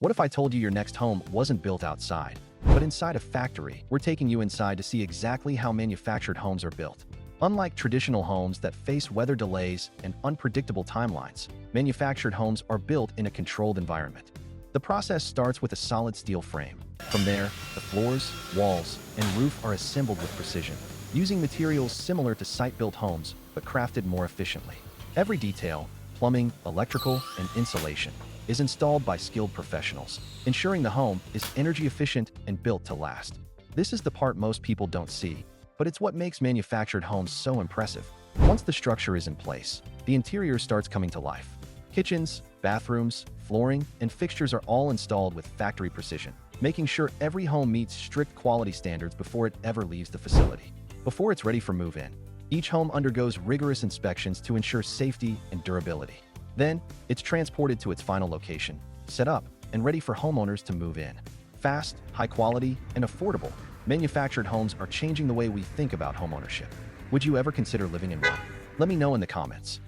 What if I told you your next home wasn't built outside, but inside a factory? We're taking you inside to see exactly how manufactured homes are built. Unlike traditional homes that face weather delays and unpredictable timelines, manufactured homes are built in a controlled environment. The process starts with a solid steel frame. From there, the floors, walls, and roof are assembled with precision, using materials similar to site-built homes but crafted more efficiently. Every detail, plumbing, electrical, and insulation, is installed by skilled professionals, ensuring the home is energy efficient and built to last. This is the part most people don't see, but it's what makes manufactured homes so impressive. Once the structure is in place, the interior starts coming to life. Kitchens, bathrooms, flooring, and fixtures are all installed with factory precision, making sure every home meets strict quality standards before it ever leaves the facility. Before it's ready for move-in, each home undergoes rigorous inspections to ensure safety and durability. Then, it's transported to its final location, set up, and ready for homeowners to move in. Fast, high quality, and affordable, manufactured homes are changing the way we think about homeownership. Would you ever consider living in one? Let me know in the comments.